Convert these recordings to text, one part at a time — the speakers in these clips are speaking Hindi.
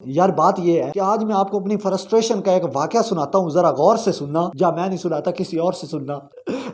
यार बात ये है कि आज मैं आपको अपनी फ्रस्ट्रेशन का एक वाकया सुनाता हूँ, जरा गौर से सुनना। या मैं नहीं सुनाता, किसी और से सुनना।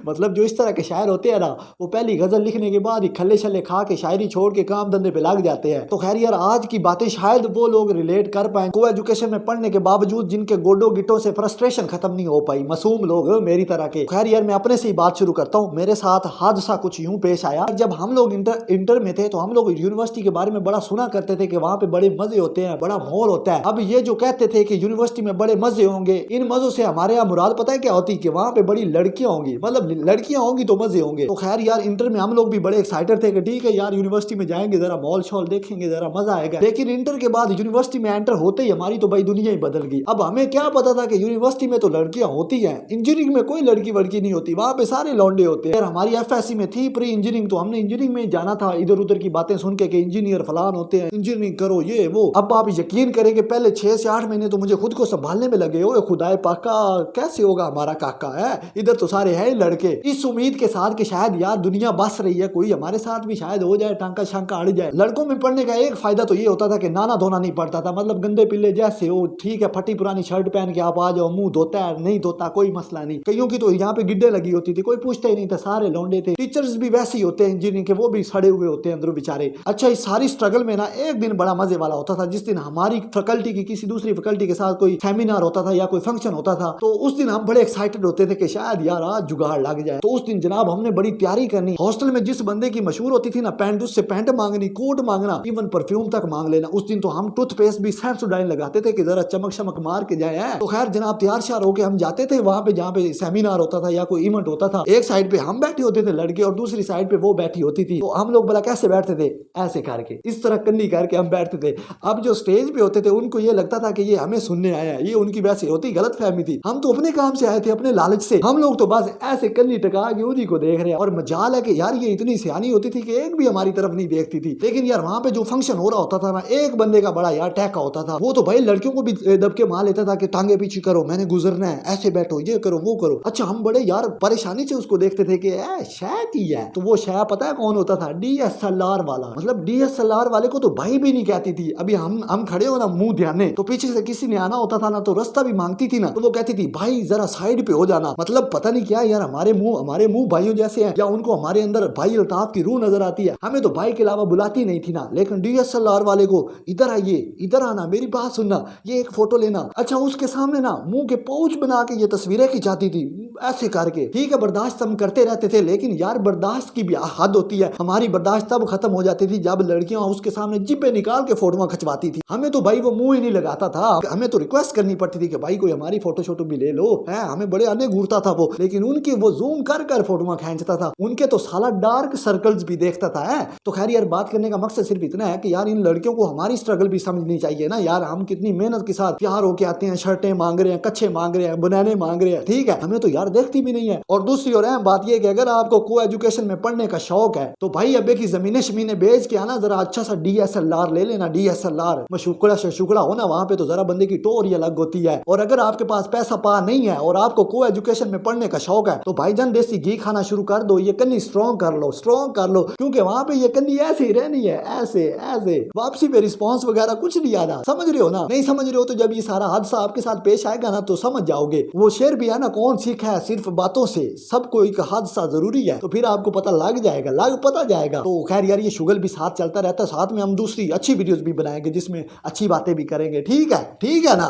मतलब जो इस तरह के शायर होते हैं ना, वो पहली गजल लिखने के बाद ही खल्ले छल्ले खा के शायरी छोड़ के काम धंधे पे लग जाते हैं। तो खैर यार, आज की बातें शायद वो लोग रिलेट कर पाए को एजुकेशन में पढ़ने के बावजूद जिनके गोडो गिटों से फ्रस्ट्रेशन खत्म नहीं हो पाई, मासूम लोग मेरी तरह के। खैर यार, मैं अपने से ही बात शुरू करता हूँ। मेरे साथ हादसा कुछ यूं पेश आया। जब हम लोग इंटर में थे तो हम लोग यूनिवर्सिटी के बारे में बड़ा सुना करते थे कि वहाँ पे बड़े मजे होते हैं, बड़ा माहौल होता है। अब ये जो कहते थे कि यूनिवर्सिटी में बड़े मजे होंगे, इन मजों से हमारे यहाँ मुराद पता है क्या होती, कि वहाँ पे बड़ी लड़कियां होंगी। मतलब लड़कियां होंगी तो मजे होंगे। तो खैर यार, इंटर में हम लोग भी बड़े एक्साइटेड थे कि ठीक है यार, यूनिवर्सिटी में जाएंगे, जरा मॉल शॉल देखेंगे, जरा मजा आएगा। लेकिन इंटर के बाद यूनिवर्सिटी में एंटर होते ही हमारी तो भाई दुनिया ही बदल गई। अब हमें क्या पता था कि यूनिवर्सिटी में तो लड़कियां होती है, इंजीनियरिंग में कोई लड़की वड़की नहीं होती, वहाँ पे सारे लौंडे होते हैं। हमारी एफएससी में थी प्री इंजीनियरिंग, तो हमने इंजीनियरिंग में जाना था। इधर उधर की बातें सुन के इंजीनियर फलान होते हैं, इंजीनियरिंग करो ये वो। अब आप यकीन करेंगे, पहले 6 से 8 महीने तो मुझे खुद को संभालने में लगे। ओ खुदाए पाका, कैसे होगा हमारा काका है, इधर तो सारे हैं लड़के। इस उम्मीद के साथ कि शायद यार दुनिया बस रही है, कोई हमारे साथ भी शायद हो जाए, टांका शांका अड़ जाए। लड़कों में पढ़ने का एक फायदा तो ये होता था कि नाना धोना नहीं पड़ता था। मतलब गंदे पिल्ले जैसे हो, ठीक है, फटी पुरानी शर्ट पहन के आप आ जाओ, मुंह धोता है नहीं धोता कोई मसला नहीं। कईयों की तो यहाँ पे गिड्डे लगी होती थी, कोई पूछता ही नहीं था, सारे लौंडे थे। टीचर्स भी वैसे ही होते हैं इंजीनियरिंग के, वो भी सड़े हुए होते हैं अंदर बेचारे। अच्छा, इस सारी स्ट्रगल में ना एक दिन बड़ा मजे वाला होता था, जिस दिन हमारी फैकल्टी की किसी दूसरी फैकल्टी के साथ कोई सेमिनार होता था या कोई फंक्शन होता था। तो उस दिन हम बड़े एक्साइटेड होते थे कि शायद यार आज जुगाड़ लग जाए। तो उस दिन जनाब हमने बड़ी तैयारी करनी। हॉस्टल में जिस बंदे की मशहूर होती थी ना पैंट, उससे पैंट मांगनी, कोट मांगना, इवन परफ्यूम तक मांग लेना। उस दिन तो हम टूथपेस्ट भी सेंसोडाइन लगाते थे कि जरा चमक शमक मार के जाए। तो खैर जनाब, तैयार श्यार होके हम जाते थे वहां पे जहाँ पे सेमिनार होता था या कोई इवेंट होता था। एक साइड पे हम बैठे होते थे लड़के और दूसरी साइड पे वो बैठी होती थी। तो हम लोग भला कैसे बैठते थे, ऐसे करके, इस तरह कन्नी करके हम बैठते थे। अब जो स्टेज पे होते थे उनको ये लगता था कि ये हमें सुनने आया है, ये उनकी वैसे होती गलत फहमी थी। हम तो अपने काम से आए थे, अपने लालच से। हम लोग तो बस ऐसे कन्नी टका के उन्हीं को देख रहे हैं। और मजाल है कि यार ये इतनी सियानी होती थी कि एक भी हमारी तरफ नहीं देखती थी। लेकिन यार वहां पे जो फंक्शन हो रहा होता था ना, एक बंदे का बड़ा यार टैका होता था। वो तो भाई लड़कियों को भी दबके मार लेता था कि टांगे पीछे करो, मैंने गुजरना है, ऐसे बैठो, ये करो वो करो। अच्छा, हम बड़े यार परेशानी से उसको देखते थे कि शायद ही है। तो वो शायद पता है कौन होता था, डीएसएलआर वाला। मतलब डीएसएलआर वाले को तो भाई भी नहीं कहती थी। अभी हम खड़े हो ना मुंह ध्यान, तो पीछे से किसी ने आना होता था ना, तो रास्ता भी मांगती थी ना, तो वो कहती थी भाई जरा साइड पे हो जाना। मतलब पता नहीं क्या यार, हमारे मुंह भाइयों जैसे हैं, या उनको हमारे अंदर भाई अल्ताफ की रूह नजर आती है। हमें तो भाई के अलावा बुलाती नहीं थी ना। लेकिन डीएसएलआर वाले को इधर आइए, इधर आना, मेरी बात सुनना, ये एक फोटो लेना। अच्छा, उसके सामने ना मुंह के पाउच बना के ये तस्वीरें खिंचाती थी ऐसे करके। ठीक है, बर्दाश्त हम करते रहते थे, लेकिन यार बर्दाश्त की भी हद होती है। हमारी बर्दाश्त तब खत्म हो जाती थी जब लड़कियां उसके सामने जिब्बे निकाल के फोटो खिंचवाती थी। हमें तो भाई वो मुंह ही नहीं लगाता था। हमें तो रिक्वेस्ट करनी पड़ती थी कि भाई कोई हमारी फोटो शोटो भी ले लो है। हमें बड़े अने घूरता था वो। लेकिन उनकी वो जूम कर फोटो खींचता था, उनके तो साला डार्क सर्कल्स भी देखता था है। तो खैर यार, बात करने का मकसद सिर्फ इतना है कि यार इन लड़कियों को हमारी स्ट्रगल भी समझनी चाहिए ना यार। हम कितनी मेहनत के साथ तैयार होके आते हैं, शर्टें मांग रहे हैं, कच्छे मांग रहे हैं, बनाने मांग रहे हैं, ठीक है, हमें तो यार देखती भी नहीं है। और दूसरी और अहम बात यह कि अगर आपको को एजुकेशन में पढ़ने का शौक है तो भाई अबे की जमीने शमीने बेच के आना, जरा अच्छा सा डीएसएलआर ले लेना। डीएसएलआर में शुक्ला से शुक्ला हो ना, वहां पे तो जरा बंदे की टोर ही अलग होती है। और अगर आपके पास पैसा पा नहीं है और आपको को एजुकेशन में पढ़ने का शौक है तो भाईजान देसी घी खाना शुरू कर दो, ये कन्नी स्ट्रॉन्ग कर लो, क्योंकि वहां पे ये कन्नी ऐसे ही रहनी है, ऐसे ऐसे। वापसी पे रिस्पॉन्स वगैरह कुछ नहीं आ रहा, समझ रहे हो ना? नहीं समझ रहे हो तो जब ये सारा हादसा आपके साथ पेश आएगा ना तो समझ जाओगे। वो शेर भी है ना, कौन सीखा है सिर्फ बातों से, सबको एक हादसा जरूरी है। तो फिर आपको पता लग जाएगा। तो खैर यार, ये शुगल भी साथ चलता रहता है, साथ में हम दूसरी अच्छी वीडियोस भी बनाएंगे जिसमें अच्छी बातें भी करेंगे। ठीक है ना?